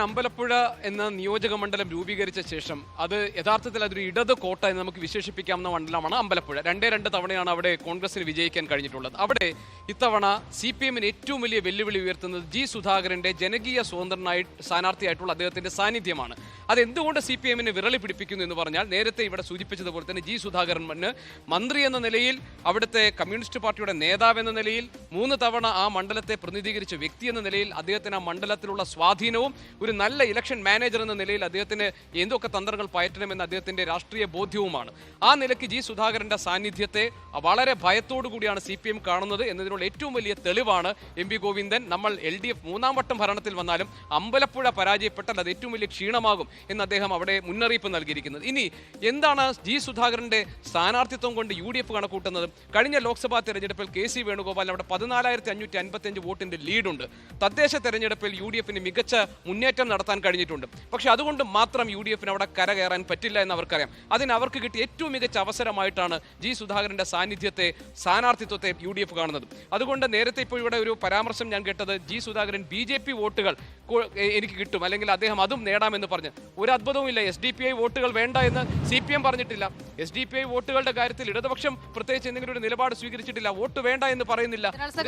അമ്പലപ്പുഴ എന്ന നിയോജക മണ്ഡലം രൂപീകരിച്ച ശേഷം അത് യഥാർത്ഥത്തിൽ അതൊരു ഇടത് കോട്ട എന്ന് നമുക്ക് വിശേഷിപ്പിക്കാവുന്ന മണ്ഡലമാണ് അമ്പലപ്പുഴ. രണ്ട് തവണയാണ് അവിടെ കോൺഗ്രസിന് വിജയിക്കാൻ കഴിഞ്ഞിട്ടുള്ളത്. അവിടെ ഇത്തവണ CPM-ന് ഏറ്റവും വലിയ വെല്ലുവിളി ഉയർത്തുന്നത് ജി സുധാകരന്റെ ജനകീയ സ്വതന്ത്രനായി സ്ഥാനാർത്ഥിയായിട്ടുള്ള അദ്ദേഹത്തിന്റെ സാന്നിധ്യമാണ്. അതെന്തുകൊണ്ട് CPM-ന് വിരളി പിടിപ്പിക്കുന്നു എന്ന് പറഞ്ഞാൽ, നേരത്തെ ഇവിടെ സൂചിപ്പിച്ചതുപോലെ തന്നെ ജി സുധാകരന് മന്ത്രി എന്ന നിലയിൽ, അവിടുത്തെ കമ്മ്യൂണിസ്റ്റ് പാർട്ടിയുടെ നേതാവ് എന്ന നിലയിൽ, 3 തവണ ആ മണ്ഡലത്തെ പ്രതിനിധീകരിച്ച വ്യക്തി എന്ന നിലയിൽ അദ്ദേഹത്തിന് ആ മണ്ഡലത്തിലുള്ള സ്വാധീനവും ഒരു നല്ല ഇലക്ഷൻ മാനേജർ എന്ന നിലയിൽ അദ്ദേഹത്തിന് എന്തൊക്കെ തന്ത്രങ്ങൾ പയറ്റണമെന്ന് അദ്ദേഹത്തിന്റെ രാഷ്ട്രീയ ബോധ്യവുമാണ്. ആ നിലയ്ക്ക് ജി സുധാകരന്റെ സാന്നിധ്യത്തെ വളരെ ഭയത്തോടു കൂടിയാണ് CPM കാണുന്നത് എന്നതിനുള്ള ഏറ്റവും വലിയ തെളിവാണ് MP ഗോവിന്ദൻ നമ്മൾ LDF 3ാം വട്ടം ഭരണത്തിൽ വന്നാലും അമ്പലപ്പുഴ പരാജയപ്പെട്ടാൽ അത് ഏറ്റവും വലിയ ക്ഷീണമാകും എന്ന് അദ്ദേഹം അവിടെ മുന്നറിയിപ്പ് നൽകിയിരിക്കുന്നത്. ഇനി എന്താണ് ജി സുധാകരന്റെ സ്ഥാനാർത്ഥിത്വം കൊണ്ട് UDF കണക്കൂട്ടുന്നത്? കഴിഞ്ഞ ലോക്സഭാ തെരഞ്ഞെടുപ്പിൽ KC വേണുഗോപാൽ അവിടെ 14,555 വോട്ടിന്റെ ലീഡുണ്ട്. തദ്ദേശ തെരഞ്ഞെടുപ്പിൽ UDF-ന് മികച്ച മുന്നേറ്റം നടത്താൻ കഴിഞ്ഞിട്ടുണ്ട്. പക്ഷെ അതുകൊണ്ട് മാത്രം UDF-ന് അവിടെ കരകയറാൻ പറ്റില്ല എന്ന് അവർക്കറിയാം. അതിന് അവർക്ക് കിട്ടിയ ഏറ്റവും മികച്ച അവസരമായിട്ടാണ് ജി സുധാകരന്റെ സാന്നിധ്യത്തെ, സ്ഥാനാർത്ഥിത്വത്തെ UDF കാണുന്നത്. അതുകൊണ്ട് നേരത്തെ ഇപ്പോൾ ഇവിടെ ഒരു പരാമർശം ഞാൻ കേട്ടത്, ജി സുധാകരൻ BJP വോട്ടുകൾ എനിക്ക് കിട്ടും അല്ലെങ്കിൽ അദ്ദേഹം അതും നേടാമെന്ന് പറഞ്ഞ് ഒരു അത്ഭുതവുമില്ല. SDPI വോട്ടുകൾ വേണ്ട എന്ന് CPM പറഞ്ഞിട്ടില്ല. SDPI വോട്ടുകളുടെ കാര്യത്തിൽ ഇടതുപക്ഷം പ്രത്യേകിച്ച് എന്തെങ്കിലും ഒരു നിലപാട് സ്വീകരിച്ചിട്ടില്ല. വോട്ട് വേണ്ട എന്ന് പറയുന്നില്ല.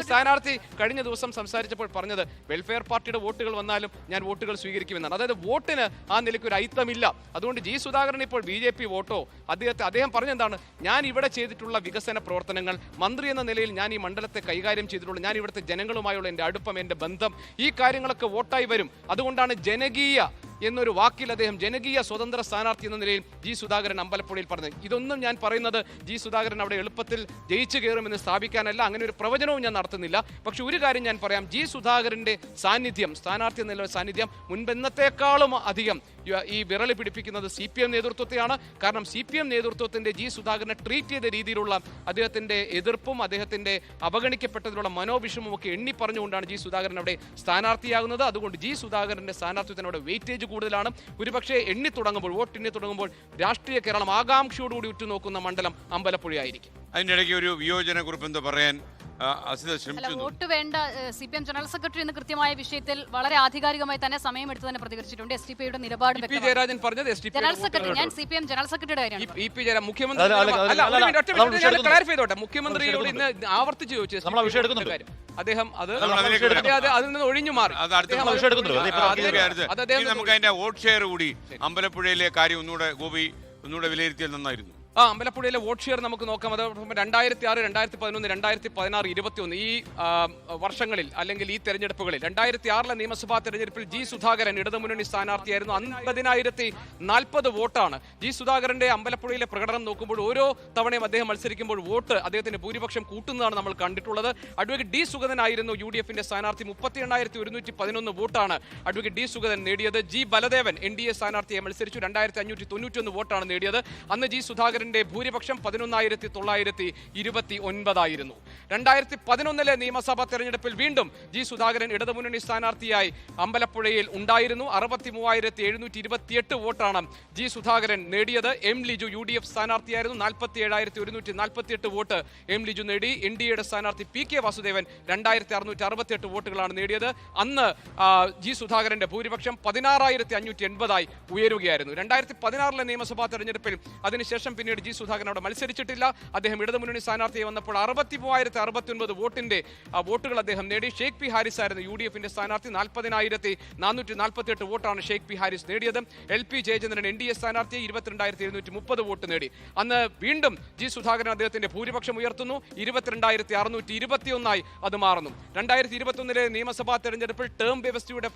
സ്ഥാനാർത്ഥി കഴിഞ്ഞ ദിവസം സംസാരിച്ചപ്പോൾ പറഞ്ഞത് വെൽഫെയർ പാർട്ടിയുടെ വോട്ടുകൾ വന്നാലും ഞാൻ വോട്ടുകൾ സ്വീകരിക്കുമെന്നാണ്. അതായത് വോട്ടിന് ആ നിലയ്ക്ക് ഒരു ഐത്തമില്ല. അതുകൊണ്ട് ജി സുധാകരൻ ഇപ്പോൾ BJP വോട്ടോ അദ്ദേഹം പറഞ്ഞെന്താണ്, ഞാൻ ഇവിടെ ചെയ്തിട്ടുള്ള വികസന പ്രവർത്തനങ്ങൾ, മന്ത്രി എന്ന നിലയിൽ ഞാൻ ഈ മണ്ഡലത്തെ കൈകാര്യം ചെയ്തിട്ടുള്ളൂ, ഞാൻ ഇവിടുത്തെ ജനങ്ങളുമായുള്ള എൻ്റെ അടുപ്പം, എൻ്റെ ബന്ധം, ഈ കാര്യങ്ങളൊക്കെ വോട്ടായി വരും. അതുകൊണ്ടാണ് ജനകീയ എന്നൊരു വാക്കിൽ അദ്ദേഹം ജനകീയ സ്വതന്ത്ര സ്ഥാനാർത്ഥി എന്ന നിലയിൽ ജി സുധാകരൻ അമ്പലപ്പുഴയിൽ പറഞ്ഞത്. ഇതൊന്നും ഞാൻ പറയുന്നത് ജി സുധാകരൻ അവിടെ എളുപ്പത്തിൽ ജയിച്ചു കയറുമെന്ന് സ്ഥാപിക്കാനല്ല, അങ്ങനെ ഒരു പ്രവചനവും ഞാൻ നടത്തുന്നില്ല. പക്ഷെ ഒരു കാര്യം ഞാൻ പറയാം, ജി സുധാകരന്റെ സാന്നിധ്യം, സ്ഥാനാർത്ഥി എന്നുള്ള സാന്നിധ്യം മുൻപെന്നത്തേക്കാളും അധികം ഈ വിരളി പിടിപ്പിക്കുന്നത് CPM നേതൃത്വത്തെയാണ്. കാരണം CPM നേതൃത്വത്തിന്റെ ജി സുധാകരനെ ട്രീറ്റ് ചെയ്ത രീതിയിലുള്ള അദ്ദേഹത്തിന്റെ എതിർപ്പും അദ്ദേഹത്തിന്റെ അവഗണിക്കപ്പെട്ടതിലുള്ള മനോവിഷമവും ഒക്കെ എണ്ണി പറഞ്ഞുകൊണ്ടാണ് ജി സുധാകരൻ അവിടെ സ്ഥാനാർത്ഥിയാകുന്നത്. അതുകൊണ്ട് ജി സുധാകരന്റെ സ്ഥാനാർത്ഥിത്വത്തിനോട് വെയിറ്റേജ് കൂടുതലാണ്. ഒരുപക്ഷെ വോട്ട് എണ്ണി തുടങ്ങുമ്പോൾ രാഷ്ട്രീയ കേരളം ആകാംക്ഷയോടുകൂടി ഉറ്റുനോക്കുന്ന മണ്ഡലം അമ്പലപ്പുഴയായിരിക്കും. അതിൻ്റെ ഇടയ്ക്ക് ഒരു വിയോജന കുറിപ്പ് എന്താ പറയാൻ വോട്ട് വേണ്ട CPM ജനറൽ സെക്രട്ടറി എന്ന കൃത്യമായ വിഷയത്തിൽ വളരെ ആധികാരികമായി തന്നെ സമയമെടുത്ത് തന്നെ പ്രതികരിച്ചിട്ടുണ്ട്. SDPIയുടെ നിലപാട് ജയരാജൻ പറഞ്ഞത് ജനറൽ സെക്രട്ടറി, ഞാൻ CPM ജനറൽ സെക്രട്ടറിയുടെ കാര്യമാണ്. മുഖ്യമന്ത്രിയോട് ഇന്ന് ആവർത്തിച്ച് ചോദിച്ചു അദ്ദേഹം അതിൽ നിന്ന് ഒഴിഞ്ഞു മാറി. നമുക്ക് അതിന്റെ വോട്ട് ഷെയർ കൂടി അമ്പലപ്പുഴയിലെ കാര്യം ഒന്നുകൂടെ വിലയിരുത്തിയാൽ നന്നായിരുന്നു. അമ്പലപ്പുഴയിലെ വോട്ട് ഷെയർ നമുക്ക് നോക്കാം. അത് 2006, 2011, 2016, 21 ഈ വർഷങ്ങളിൽ അല്ലെങ്കിൽ ഈ തെരഞ്ഞെടുപ്പുകളിൽ 2006 നിയമസഭാ തെരഞ്ഞെടുപ്പിൽ ജി സുധാകരൻ ഇടതുമുന്നണി സ്ഥാനാർത്ഥിയായിരുന്നു. 50,040 വോട്ടാണ്. ജി സുധാകരന്റെ അമ്പലപ്പുഴയിലെ പ്രകടനം നോക്കുമ്പോൾ ഓരോ തവണയും അദ്ദേഹം മത്സരിക്കുമ്പോൾ വോട്ട് അദ്ദേഹത്തിന്റെ ഭൂരിപക്ഷം കൂട്ടുന്നതാണ് നമ്മൾ കണ്ടിട്ടുള്ളത്. അഡ്വക്കേറ്റ് ഡി സുഗതനായിരുന്നു UDF-ന്റെ സ്ഥാനാർത്ഥി. 38,111 വോട്ടാണ് അഡ്വക്കേറ്റ് ഡി സുഗതൻ നേടിയത്. ജി ബലദേവൻ NDA സ്ഥാനാർത്ഥിയെ മത്സരിച്ചു. 2,591 വോട്ടാണ് നേടിയത്. അന്ന് ജി സുധാകരൻ ഭൂരിപക്ഷം 11,929 ആയിരുന്നു. 2011 നിയമസഭാ തെരഞ്ഞെടുപ്പിൽ വീണ്ടും ജി സുധാകരൻ ഇടതുമുന്നണി സ്ഥാനാർത്ഥിയായി അമ്പലപ്പുഴയിൽ ഉണ്ടായിരുന്നു. 63,728 വോട്ടാണ് ജി സുധാകരൻ നേടിയത്. M Liju UDF സ്ഥാനാർത്ഥിയായിരുന്നു. 47,148 vote M Liju നേടി. NDAയുടെ സ്ഥാനാർത്ഥി PK വാസുദേവൻ 2,668 വോട്ടുകളാണ് നേടിയത്. അന്ന് ജി സുധാകരന്റെ ഭൂരിപക്ഷം 16,580 ഉയരുകയായിരുന്നു. 2016 നിയമസഭാ തെരഞ്ഞെടുപ്പിൽ അതിനുശേഷം പിന്നീട് ജി സുധാകരൻ അവിടെ മത്സരിച്ചിട്ടില്ല. അദ്ദേഹം ഇടതുമുന്നണി സ്ഥാനാർത്ഥിയെ വന്നപ്പോൾ 63,069 വോട്ടുകൾ അദ്ദേഹം നേടി. ഷെയ്ഖ് പി ഹാരിസ് ആയിരുന്നു UDF-ന്റെ സ്ഥാനാർത്ഥി. 40,448 വോട്ടാണ് ഷെയ്ഖ് പി ഹാരിസ് നേടിയത്. LP ജയചന്ദ്രൻ NDA സ്ഥാനാർത്ഥി 22,730 വോട്ട് നേടി. അന്ന് വീണ്ടും ജി സുധാകരൻ അദ്ദേഹത്തിന്റെ ഭൂരിപക്ഷം ഉയർത്തുന്നു. 22,621 അത് മാറുന്നു. 2021 നിയമസഭാ തെരഞ്ഞെടുപ്പിൽ ടേം വ്യവസ്ഥയുടെ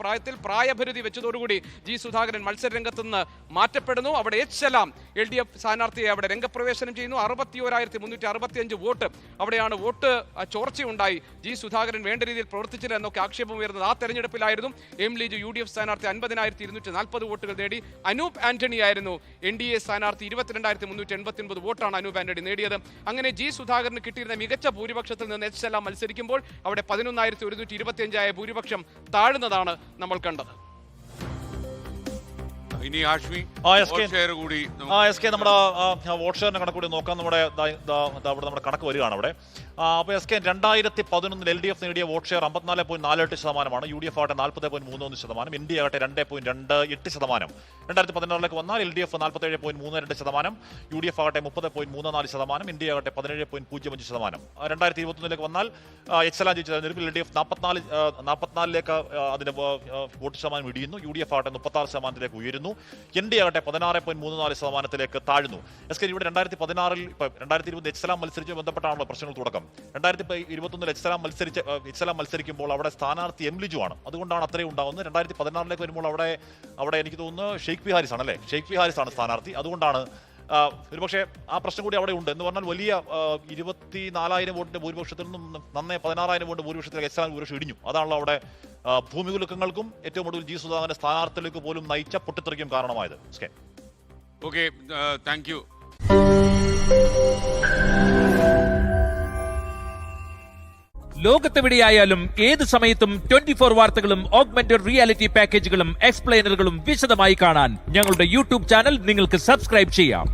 പ്രായപരിധി വെച്ചതോടുകൂടി ജി സുധാകരൻ മത്സരരംഗത്ത് നിന്ന് മാറ്റപ്പെടുന്നു. അവിടെ HLAM LDF സ്ഥാനാർത്ഥിയെ അവിടെ രംഗപ്രവേശനം ചെയ്യുന്നു. 61,365 വോട്ട്. അവിടെയാണ് വോട്ട് ചോർച്ചയുണ്ടായി. ജി സുധാകരൻ വേണ്ട രീതിയിൽ പ്രവർത്തിച്ചില്ല എന്നൊക്കെ ആക്ഷേപം ഉയർന്നത് ആ തെരഞ്ഞെടുപ്പിലായിരുന്നു. M ലിജു UDF സ്ഥാനാർത്ഥി 50,240 വോട്ടുകൾ നേടി. അനൂപ് ആന്റണി ആയിരുന്നു NDA സ്ഥാനാർത്ഥി. 22,389 വോട്ടാണ് അനൂപ് ആന്റണി നേടിയത്. അങ്ങനെ ജി സുധാകരന് കിട്ടിയിരുന്ന മികച്ച ഭൂരിപക്ഷത്തിൽ നിന്ന് HLAM മത്സരിക്കുമ്പോൾ അവിടെ 11,125 ഭൂരിപക്ഷം താഴുന്നതാണ് നമ്മൾ കണ്ടത്. ഇനി ഹാഷ്മി ഷെയർ കൂടി നമ്മുടെ വോട്ട് ഷെയറിന്റെ കണക്ക് കൂടി നോക്കാം. നമ്മുടെ നമ്മുടെ കണക്ക് വരികയാണ് അവിടെ. അപ്പോൾ SK 2011 LDF നേടിയ വോട്ട് ഷെയർ 54.48%, UDF ആകട്ടെ 40.31%, ഇന്ത്യ ആകട്ടെ 2.28%. 2016 വന്നാൽ LDF 47.32%, UDF ആകട്ടെ 30.34%, ഇന്ത്യ ആകട്ടെ 17.05%. 2021 വന്നാൽ എക്സലാൻ ജയിച്ച തെരഞ്ഞെടുപ്പിൽ LDF 44 അതിന്റെ വോട്ട് ശതമാനം ഇടിയുന്നു, UDF ആകട്ടെ 36% ഉയരുന്നു, NDA ആകട്ടെ 16.34% താഴ്ന്നു. SK ഇവിടെ 2016 2020 എക്സലാം മത്സരിച്ച് ബന്ധപ്പെട്ടാണല്ലോ പ്രശ്നങ്ങൾ തുടക്കം. 2021 എക്സലാം മത്സരിക്കുമ്പോൾ അവിടെ സ്ഥാനാർത്ഥി എം ലിജു ആണ്, അതുകൊണ്ടാണ് അത്രയും ഉണ്ടാകുന്നത്. 2016 വരുമ്പോൾ അവിടെ എനിക്ക് തോന്നുന്നു ഷെയ്ഖ് പി ഹാരിസ് ആണല്ലേ, ഷെയ്ഖ് പി ഹാരിസ് ആണ് സ്ഥാനാർത്ഥി, അതുകൊണ്ടാണ് ഒരുപക്ഷെ ആ പ്രശ്നം കൂടി അവിടെ ഉണ്ട്. എന്ന് പറഞ്ഞാൽ വലിയ 24,000 വോട്ടിന്റെ ഭൂരിപക്ഷത്തിൽ നിന്നും നന്നേ 16,000 വോട്ട് ഭൂരിപക്ഷത്തിലേക്ക് എക്സലാം ഭൂരിപക്ഷം ഇടിഞ്ഞു. അതാണല്ലോ അവിടെ ഭൂമികുലുക്കങ്ങൾക്കും ഏറ്റവും ഒടുവിൽ ജി സുധാകരന്റെ സ്ഥാനാർത്ഥിയിലേക്ക് പോലും നയിച്ച പൊട്ടിത്തെറിക്കും കാരണമായത്. Okay, thank you. ലോകത്തെവിടെയായാലും ഏത് സമയത്തും 24 വാർത്തകളും ഓഗ്മെന്റഡ് റിയാലിറ്റി പാക്കേജുകളും എക്സ്പ്ലെയിനറുകളും വിശദമായി കാണാൻ ഞങ്ങളുടെ യൂട്യൂബ് ചാനൽ നിങ്ങൾക്ക് സബ്സ്ക്രൈബ് ചെയ്യാം.